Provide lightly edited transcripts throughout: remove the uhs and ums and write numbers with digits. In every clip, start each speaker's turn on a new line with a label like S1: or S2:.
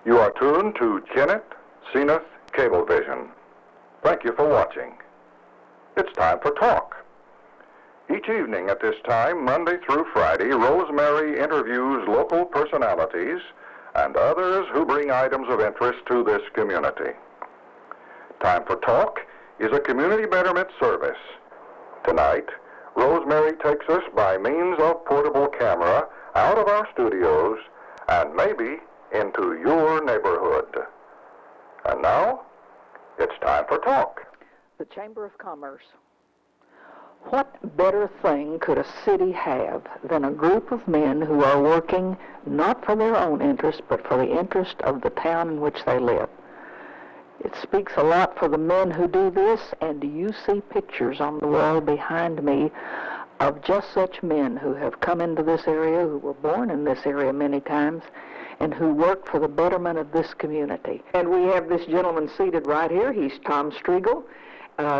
S1: You are tuned to Kennett, Zenith Cablevision. Thank you for watching. It's time for talk. Each evening at this time, Monday through Friday, Rosemary interviews local personalities and others who bring items of interest to this community. Time for Talk is a community betterment service. Tonight, Rosemary takes us by means of portable camera out of our studios and maybe into your neighborhood. And now, it's time for Talk.
S2: The Chamber of Commerce. What better thing could a city have than a group of men who are working not for their own interest, but for the interest of the town in which they live? It speaks a lot for the men who do this, and do you see pictures on the wall behind me of just such men who have come into this area, who were born in this area many times, and who work for the betterment of this community. And we have this gentleman seated right here. He's Tom Striegel,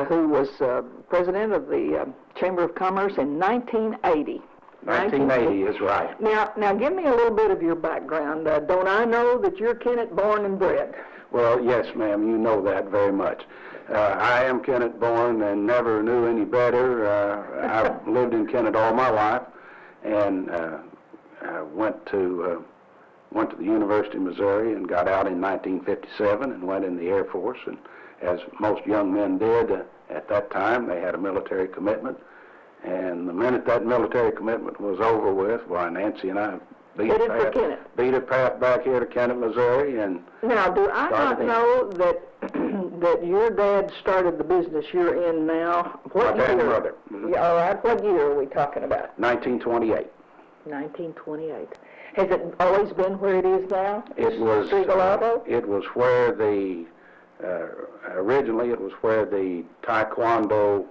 S2: who was president of the Chamber of Commerce in 1980.
S3: 1980 is right.
S2: Now, give me a little bit of your background. Don't I know that you're Kennett born and bred?
S3: Well, yes, ma'am, you know that very much. I am Kennett born and never knew any better. I've lived in Kennett all my life, and went to the University of Missouri and got out in 1957 and went in the Air Force. And as most young men did at that time, they had a military commitment. And the minute that military commitment was over with, why, Nancy and I beat a path back here to Kennett, Missouri. And
S2: now, do I not know that that your dad started the business you're in now? What
S3: my dad
S2: year?
S3: and brother. Mm-hmm.
S2: Yeah, all right. What year are we talking about?
S3: 1928.
S2: 1928. Has it always been where it is now?
S3: It was.
S2: Steigel Auto?
S3: It was where the originally it was where the Taekwondo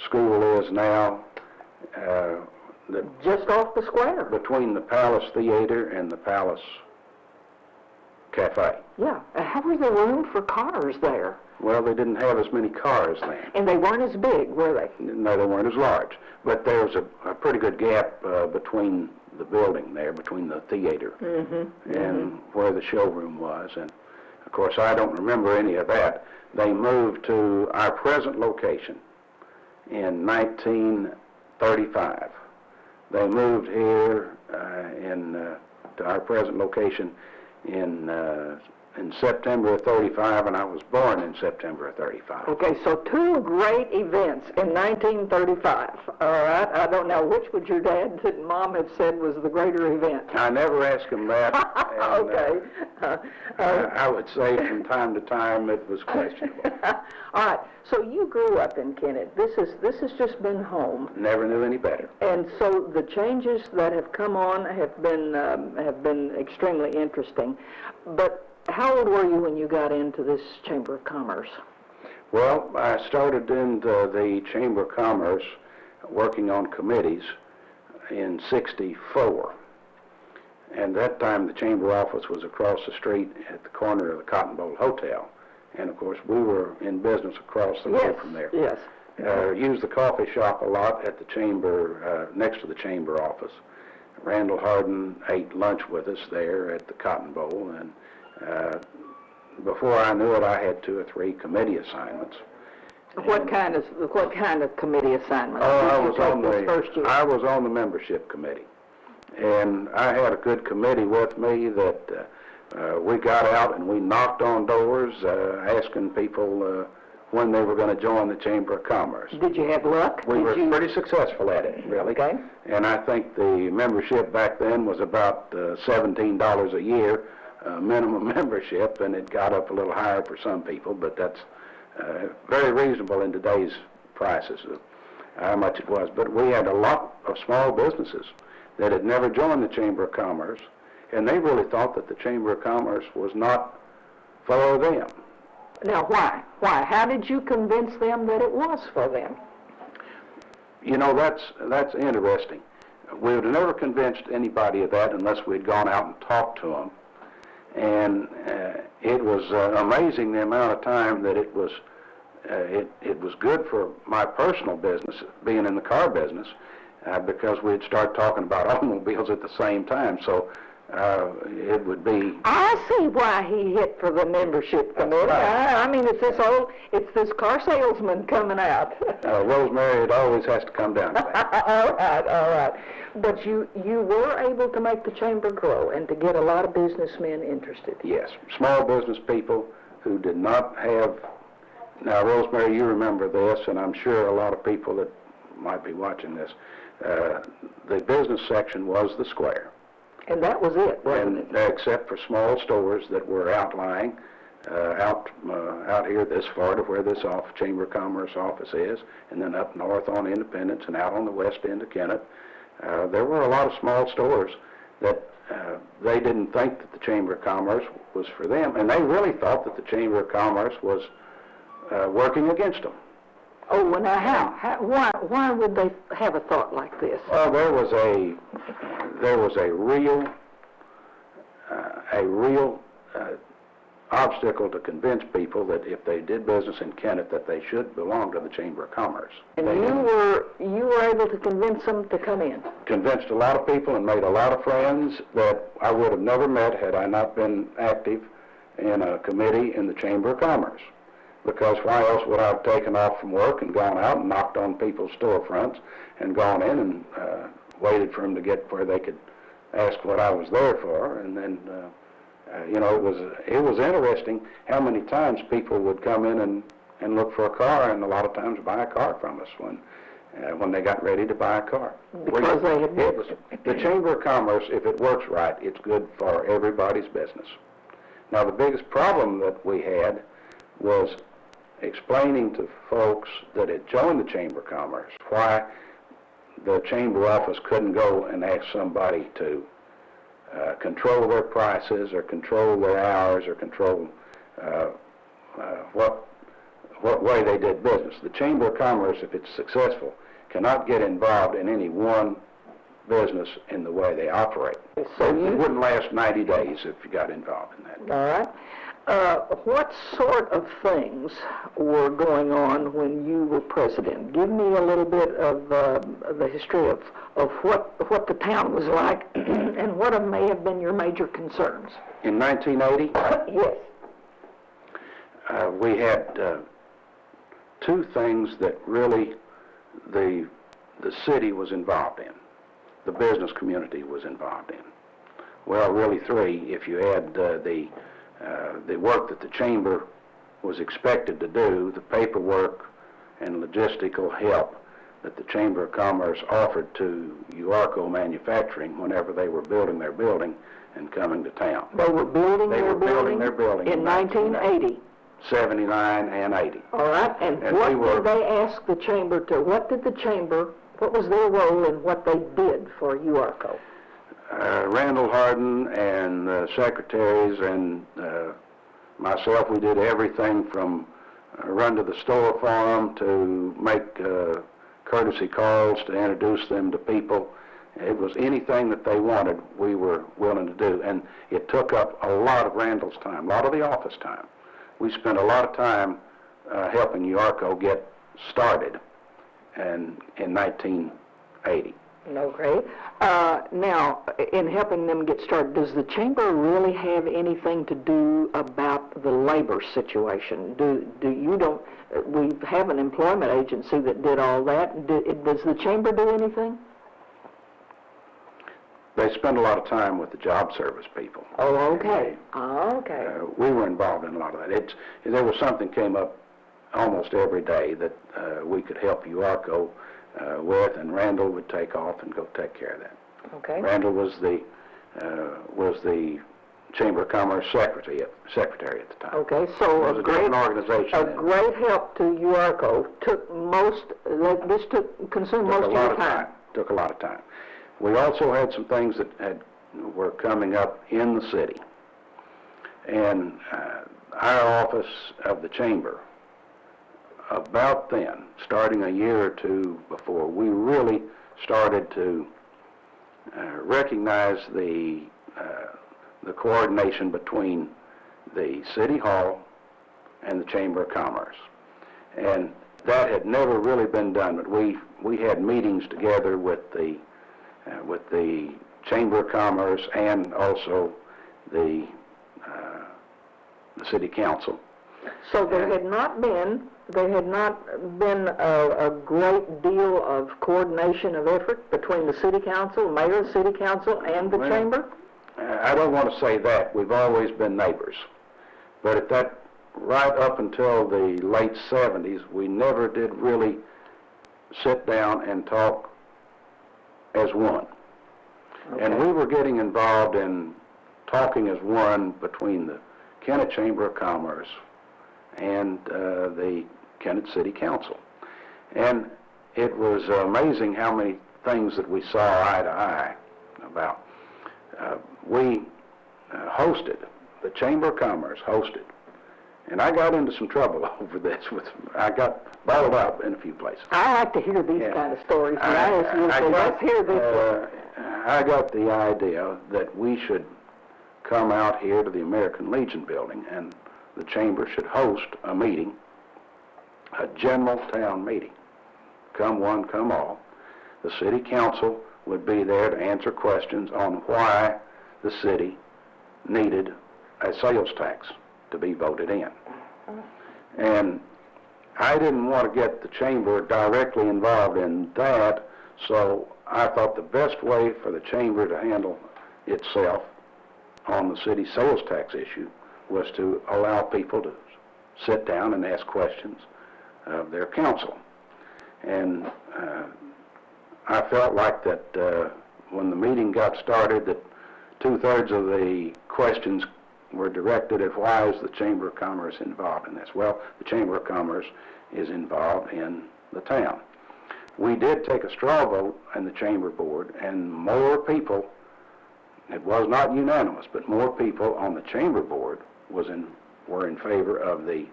S3: school is now.
S2: Just off the square.
S3: Between the Palace Theater and the Palace Cafe.
S2: Yeah. How was there room for cars there?
S3: Well, they didn't have as many cars then.
S2: And they weren't as big, were they?
S3: No, they weren't as large. But there was a pretty good gap between the building there, between the theater and where the showroom was. And, of course, I don't remember any of that. They moved to our present location in 1935. They moved here to our present location in September of 35, and I was born in September of 35.
S2: Okay, so two great events in 1935. All right, I don't know, which would your dad and mom have said was the greater event?
S3: I never asked him that. And,
S2: okay.
S3: I would say from time to time it was questionable.
S2: All right, so you grew up in Kennett. This has just been home.
S3: Never knew any better.
S2: And so the changes that have come on have been extremely interesting. But how old were you when you got into this Chamber of Commerce?
S3: Well, I started in the Chamber of Commerce working on committees in '64. And that time the Chamber office was across the street at the corner of the Cotton Bowl Hotel. And of course we were in business across the road from there.
S2: Yes.
S3: Used the coffee shop a lot at the Chamber, next to the Chamber office. Randall Hardin ate lunch with us there at the Cotton Bowl, and before I knew it, I had 2 or 3 committee assignments.
S2: What kind of committee assignments?
S3: Oh,
S2: I
S3: was on the membership committee, and I had a good committee with me that we got out and we knocked on doors asking people when they were going to join the Chamber of Commerce.
S2: Did you have luck?
S3: We were pretty successful at it, really.
S2: Okay.
S3: And I think the membership back then was about $17 a year. Minimum membership, and it got up a little higher for some people, but that's very reasonable in today's prices of how much it was. But we had a lot of small businesses that had never joined the Chamber of Commerce, and they really thought that the Chamber of Commerce was not for them.
S2: Now, why? Why? How did you convince them that it was for them?
S3: You know, that's interesting. We would have never convinced anybody of that unless we'd gone out and talked to them. And it was amazing the amount of time that it was good for my personal business, being in the car business, because we'd start talking about automobiles at the same time. So it would be...
S2: I see why he hit for the membership committee.
S3: Right.
S2: I mean, it's this car salesman coming out.
S3: Rosemary, it always has to come down to that.
S2: All right. But you were able to make the chamber grow and to get a lot of businessmen interested.
S3: Yes, small business people who did not have... Now, Rosemary, you remember this, and I'm sure a lot of people that might be watching this. The business section was the square.
S2: And that was it, wasn't it?
S3: Except for small stores that were outlying, out here this far to where this Chamber of Commerce office is, and then up north on Independence and out on the west end of Kennett. There were a lot of small stores that they didn't think that the Chamber of Commerce was for them, and they really thought that the Chamber of Commerce was working against them.
S2: Oh, well, now why would they have a thought like this?
S3: Well, there was a real obstacle to convince people that if they did business in Kennett that they should belong to the Chamber of Commerce.
S2: And you were able to convince them to come in?
S3: Convinced a lot of people and made a lot of friends that I would have never met had I not been active in a committee in the Chamber of Commerce. Because why else would I have taken off from work and gone out and knocked on people's storefronts and gone in and waited for them to get where they could ask what I was there for, and then it was interesting how many times people would come in and look for a car, and a lot of times buy a car from us when they got ready to buy a car.
S2: Because they had
S3: the Chamber of Commerce, if it works right, it's good for everybody's business. Now, the biggest problem that we had was explaining to folks that had joined the Chamber of Commerce why the Chamber office couldn't go and ask somebody to control their prices or control their hours or control what way they did business. The Chamber of Commerce, if it's successful, cannot get involved in any one business in the way they operate.
S2: So
S3: it wouldn't last 90 days if you got involved in that.
S2: All right. What sort of things were going on when you were president? Give me a little bit of the history of what the town was like and what may have been your major concerns.
S3: In 1980?
S2: Yes.
S3: We had two things that really the city was involved in, the business community was involved in. Well, really three, if you add the work that the Chamber was expected to do, the paperwork and logistical help that the Chamber of Commerce offered to UARCO Manufacturing whenever they were building their building and coming to town.
S2: They were building their building in 1980.
S3: 79 and 80.
S2: All right, and what did they ask the Chamber to, what was their role in what they did for UARCO?
S3: Randall Harden and the secretaries and myself, we did everything from run to the store for them to make courtesy calls to introduce them to people. It was anything that they wanted, we were willing to do. And it took up a lot of Randall's time, a lot of the office time. We spent a lot of time helping UARCO get started in 1980.
S2: Okay. Now, in helping them get started, does the Chamber really have anything to do about the labor situation? We have an employment agency that did all that. Does the Chamber do anything?
S3: They spend a lot of time with the job service people.
S2: Oh, okay. Okay.
S3: We were involved in a lot of that. There was something came up almost every day that we could help UARCO with, and Randall would take off and go take care of that.
S2: Okay.
S3: Randall was the Chamber of Commerce secretary at the time.
S2: Okay, so
S3: it was a different organization.
S2: A great help to UARCO consumed most of your time.
S3: Took a lot of time. We also had some things that were coming up in the city, and our office of the Chamber, about then, starting a year or two before, we really started to recognize the coordination between the City Hall and the Chamber of Commerce. And that had never really been done, but we had meetings together with the Chamber of Commerce and also the City Council.
S2: So there had not been a great deal of coordination of effort between the City Council, Mayor of the City Council, and the Chamber?
S3: I don't want to say that. We've always been neighbors. But at that, right up until the late 70s, we never did really sit down and talk as one.
S2: Okay.
S3: And we were getting involved in talking as one between the Kennett Chamber of Commerce and the Kennett City Council. And it was amazing how many things that we saw eye to eye about. We hosted, the Chamber of Commerce hosted, and I got into some trouble over this. I got bottled up in a few places.
S2: I like to hear these kind of stories. Let's hear this.
S3: I got the idea that we should come out here to the American Legion building, and the Chamber should host a meeting, a general town meeting. Come one, come all. The City Council would be there to answer questions on why the city needed a sales tax to be voted in. And I didn't want to get the Chamber directly involved in that, so I thought the best way for the Chamber to handle itself on the city sales tax issue was to allow people to sit down and ask questions of their council. And I felt like that when the meeting got started, that 2/3 of the questions were directed at why is the Chamber of Commerce involved in this? Well, the Chamber of Commerce is involved in the town. We did take a straw vote in the Chamber Board, and more people, it was not unanimous, but more people on the Chamber Board were in favor of the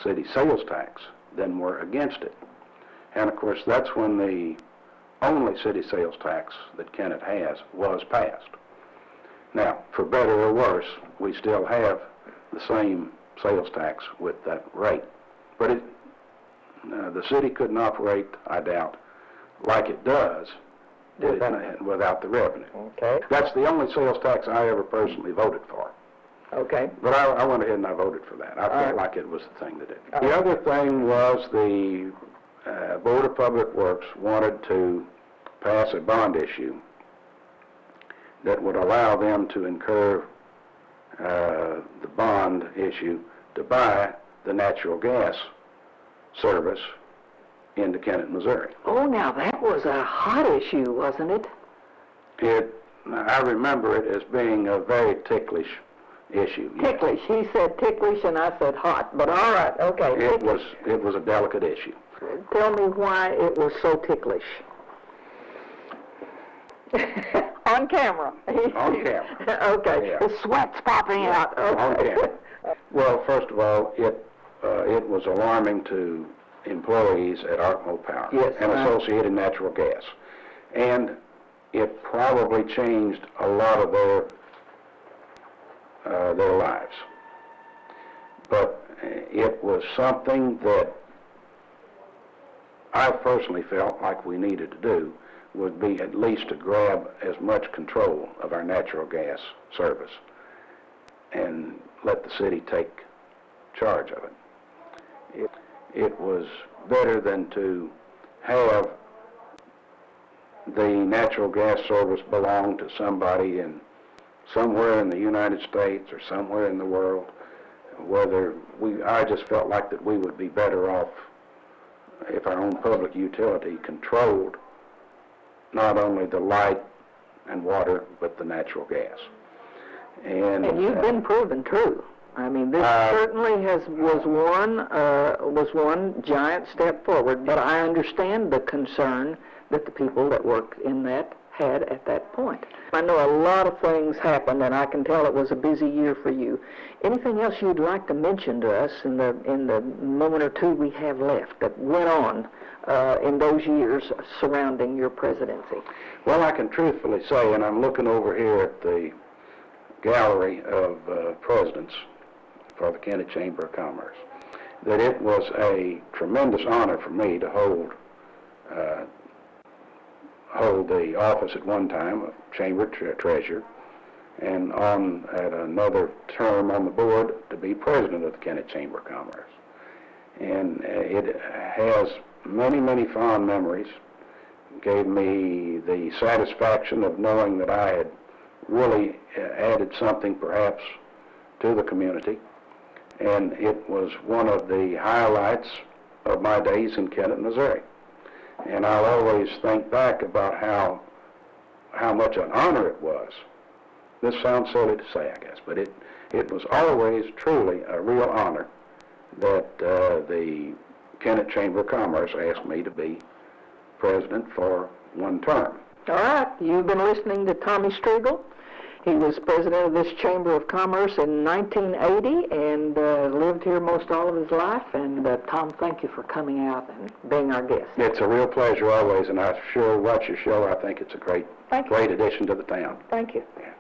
S3: city sales tax than were against it. And of course, that's when the only city sales tax that Kennett has was passed. Now, for better or worse, we still have the same sales tax with that rate. But the city couldn't operate, I doubt, like it does without the revenue.
S2: Okay.
S3: That's the only sales tax I ever personally voted for.
S2: Okay.
S3: But I went ahead and I voted for that. I felt like it was the thing to do. The other thing was the Board of Public Works wanted to pass a bond issue that would allow them to incur the bond issue to buy the natural gas service into Kennett, Missouri.
S2: Oh, now that was a hot issue, wasn't it?
S3: I remember it as being a very ticklish issue.
S2: Ticklish. He said ticklish and I said hot, but all right, okay.
S3: It was a delicate issue.
S2: Tell me why it was so ticklish. On camera.
S3: On camera.
S2: Okay.
S3: Yeah.
S2: The sweat's popping out. Okay.
S3: On camera. Well, first of all, it was alarming to employees at Arkmo Power and Associated Natural Gas. And it probably changed a lot of their lives. But it was something that I personally felt like we needed to do, would be at least to grab as much control of our natural gas service and let the city take charge of it. It was better than to have the natural gas service belong to somebody somewhere in the United States or somewhere in the world. I just felt like that we would be better off if our own public utility controlled not only the light and water, but the natural gas. And
S2: you've been proven true. I mean, this certainly was one giant step forward, but I understand the concern that the people that work in that had at that point. I know a lot of things happened, and I can tell it was a busy year for you. Anything else you'd like to mention to us in the moment or two we have left that went on in those years surrounding your presidency?
S3: Well, I can truthfully say, and I'm looking over here at the gallery of presidents for the Kennett Chamber of Commerce, that it was a tremendous honor for me to hold hold the office at one time of chamber treasurer, and on at another term on the board to be president of the Kennett Chamber of Commerce. And it has many, many fond memories. Gave me the satisfaction of knowing that I had really added something perhaps to the community. And it was one of the highlights of my days in Kennett, Missouri. And I'll always think back about how much an honor it was. This sounds silly to say, I guess, but it was always truly a real honor that the Kennett Chamber of Commerce asked me to be president for one term.
S2: All right, you've been listening to Tommy Striegel. He was president of this Chamber of Commerce in 1980 and lived here most all of his life. And Tom, thank you for coming out and being our guest.
S3: It's a real pleasure always, and I sure watch your show. I think it's a great addition to the town.
S2: Thank you.
S3: Yeah.